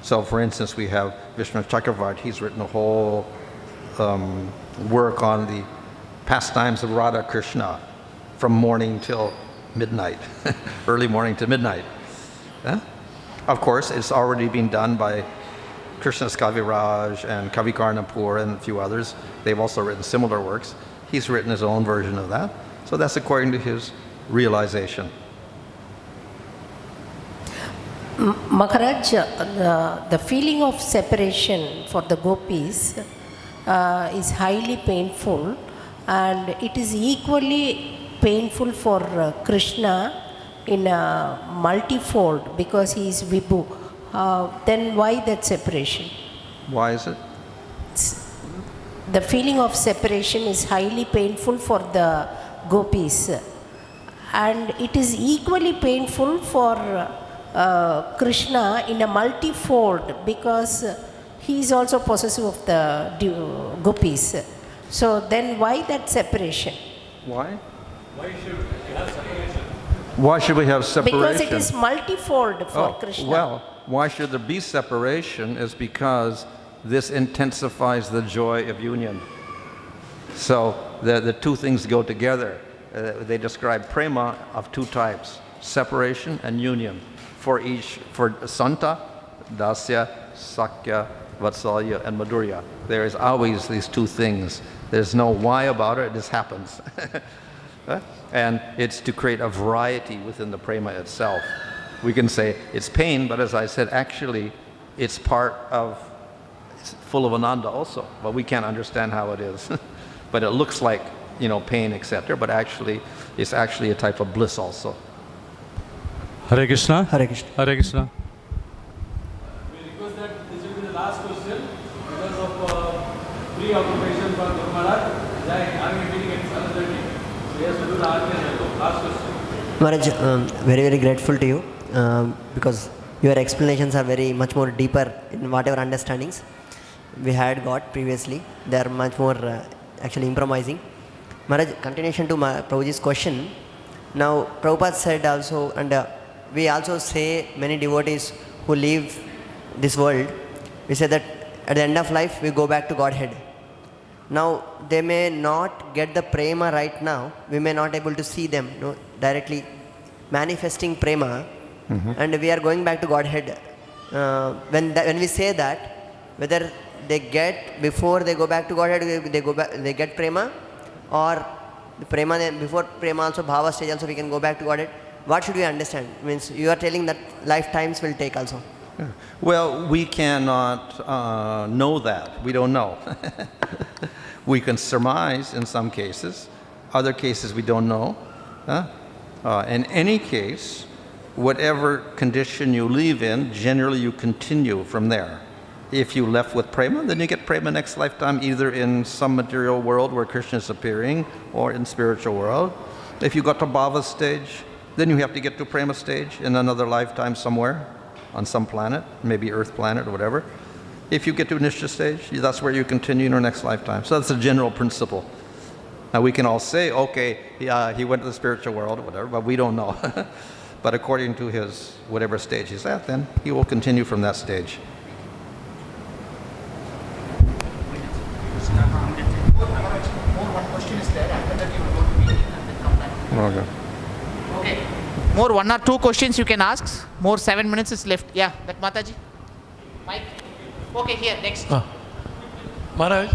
So, for instance, we have Vishnu Chakravarti. He's written a whole work on the pastimes of Radha Krishna from morning till midnight, early morning to midnight. Of course, it's already been done by Krishnas Kaviraj and Kavi Karnapur and a few others. They've also written similar works. He's written his own version of that. So that's according to his realization. Maharaj, the feeling of separation for the gopis is highly painful, and it is equally painful for Krishna in a multifold because he is Vibhu. Then why that separation? Why is it? The feeling of separation is highly painful for the gopis, and it is equally painful for Krishna in a multifold because he is also possessive of the gopis. So then why that separation? Why? Why should we have separation? Because it is multifold for Krishna. Well, why should there be separation is because this intensifies the joy of union. So the two things go together. They describe prema of two types, separation and union. For Santa, Dasya, Sakya, Vatsalya, and Madhurya. There is always these two things. There's no why about it, it just happens. And it's to create a variety within the prema itself. We can say it's pain, but as I said, actually it's part of, it's full of ananda also, but we can't understand how it is. But it looks like, pain, etc., but actually it's actually a type of bliss also. Hare Krishna. Hare Krishna. Hare Krishna. We request that this will be the last question because of preoccupation for Guru Maharaj. They are meeting at 7:30. So he has to do the last question. Maharaj, very, very grateful to you because your explanations are very much more deeper in whatever understandings we had got previously. They are much more actually improvising. Maharaj, continuation to Prabhuji's question. Now, Prabhupada said also, and we also say many devotees who leave this world, we say that at the end of life we go back to Godhead. Now, they may not get the prema right now, we may not able to see them directly manifesting prema, and we are going back to Godhead. When we say that, whether they get, before they go back to Godhead, they get prema, or the prema, before prema also, bhava stage also we can go back to Godhead. What should we understand? Means you are telling that lifetimes will take also. Yeah. Well, we cannot know that. We don't know. We can surmise in some cases. Other cases we don't know. In any case, whatever condition you leave in, generally you continue from there. If you left with Prema, then you get Prema next lifetime, either in some material world where Krishna is appearing or in spiritual world. If you got to Bhava stage, then you have to get to Prema stage in another lifetime somewhere on some planet, maybe Earth planet or whatever. If you get to Nishta stage, that's where you continue in your next lifetime. So that's a general principle. Now we can all say, okay, yeah, he went to the spiritual world or whatever, but we don't know. But according to his whatever stage he's at, then he will continue from that stage. Okay. Okay. More 1 or 2 questions you can ask. More 7 minutes is left. Yeah, that Mataji. Mike. Okay, here, next. Maharaj,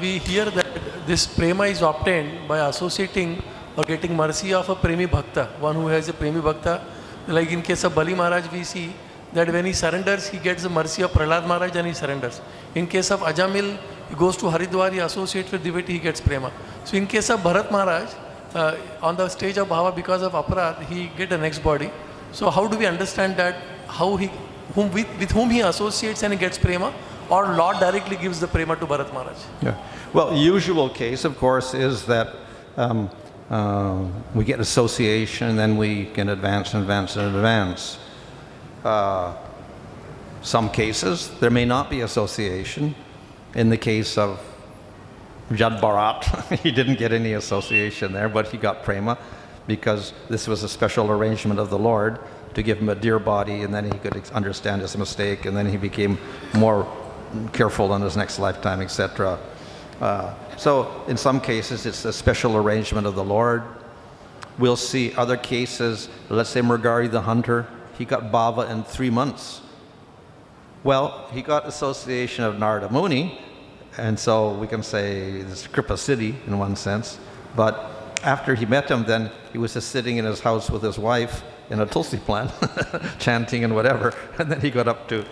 we hear that this prema is obtained by associating or getting mercy of a Premi Bhakta, one who has a Premi Bhakta. Like in case of Bali Maharaj, we see that when he surrenders, he gets the mercy of Prahlad Maharaj and he surrenders. In case of Ajamil, he goes to Haridwar, he associates with devotee, he gets prema. So in case of Bharat Maharaj, on the stage of Bhava, because of Aparad, he get a next body. So how do we understand that? How he, with whom he associates and he gets prema, or Lord directly gives the prema to Bharat Maharaj? Yeah. Well, usual case, of course, is that we get association, and then we can advance and advance and advance. Some cases, there may not be association. In the case of Jad Bharat, he didn't get any association there, but he got prema because this was a special arrangement of the Lord to give him a dear body, and then he could understand his mistake, and then he became more careful in his next lifetime, etc. So in some cases, it's a special arrangement of the Lord. We'll see other cases, let's say Mrigari the hunter, he got bhava in 3 months. Well, he got association of Narada Muni, and so we can say this Kripa Siddhi in one sense. But after he met him, then he was just sitting in his house with his wife in a tulsi plant, chanting and whatever, and then he got up to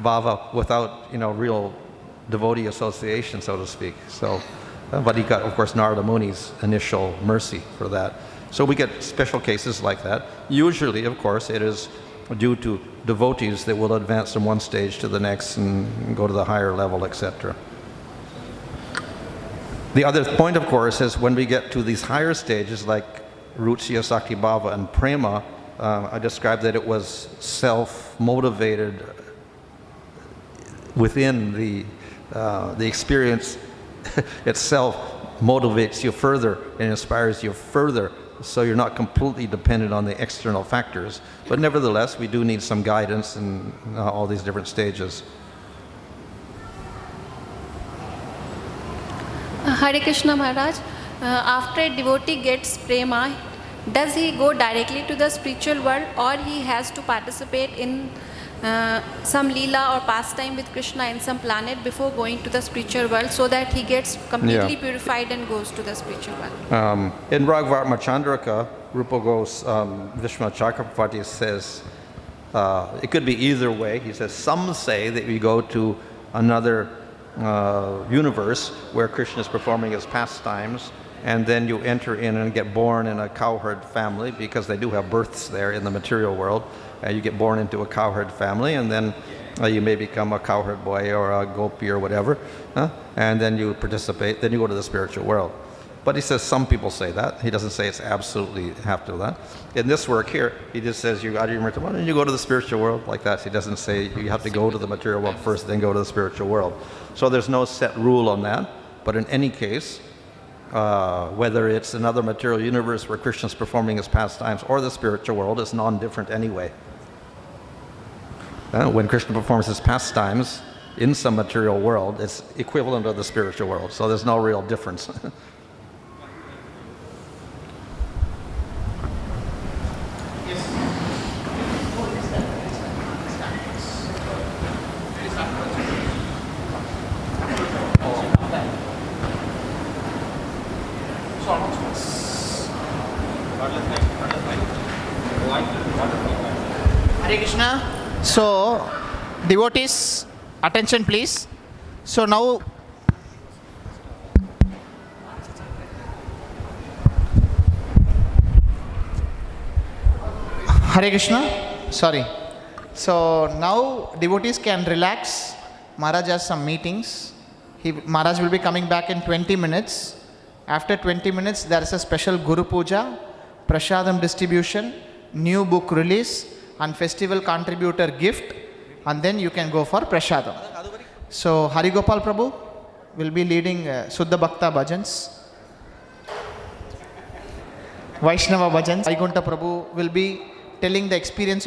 bhava without, real devotee association, so to speak. So, but he got, of course, Narada Muni's initial mercy for that. So we get special cases like that. Usually, of course, it is due to devotees that will advance from one stage to the next and go to the higher level, etc. The other point, of course, is when we get to these higher stages like Ruchya, Sakti Bhava, and Prema, I described that it was self-motivated within the experience itself motivates you further and inspires you further, so you're not completely dependent on the external factors. But nevertheless, we do need some guidance in all these different stages. Hare Krishna Maharaj, after a devotee gets prema, does he go directly to the spiritual world, or he has to participate in some leela or pastime with Krishna in some planet before going to the spiritual world, so that he gets completely purified and goes to the spiritual world? In Raghavarma Chandrika, Rupa Vishma Chakravarti says it could be either way. He says some say that we go to another universe where Krishna is performing his pastimes, and then you enter in and get born in a cowherd family, because they do have births there in the material world. You get born into a cowherd family, and then you may become a cowherd boy or a gopi or whatever, and then you participate, then you go to the spiritual world. But he says some people say that. He doesn't say it's absolutely have to that. In this work here, he just says you got your Mritamana and you go to the spiritual world like that. He doesn't say you have to go to the material world first, then go to the spiritual world. So there's no set rule on that. But in any case, whether it's another material universe where Krishna's performing his pastimes or the spiritual world, it's non-different anyway. When Krishna performs his pastimes in some material world, it's equivalent of the spiritual world. So there's no real difference. Hare Krishna. So, devotees, attention please. So now, Hare Krishna. Sorry. So now devotees can relax. Maharaj has some meetings. Maharaj will be coming back in 20 minutes. After 20 minutes, there is a special Guru Puja, Prasadam distribution, new book release, and festival contributor gift, and then you can go for Prasadam. So Harigopal Prabhu will be leading Suddha Bhakta bhajans, Vaishnava bhajans. Vaikunta Prabhu will be telling the experience of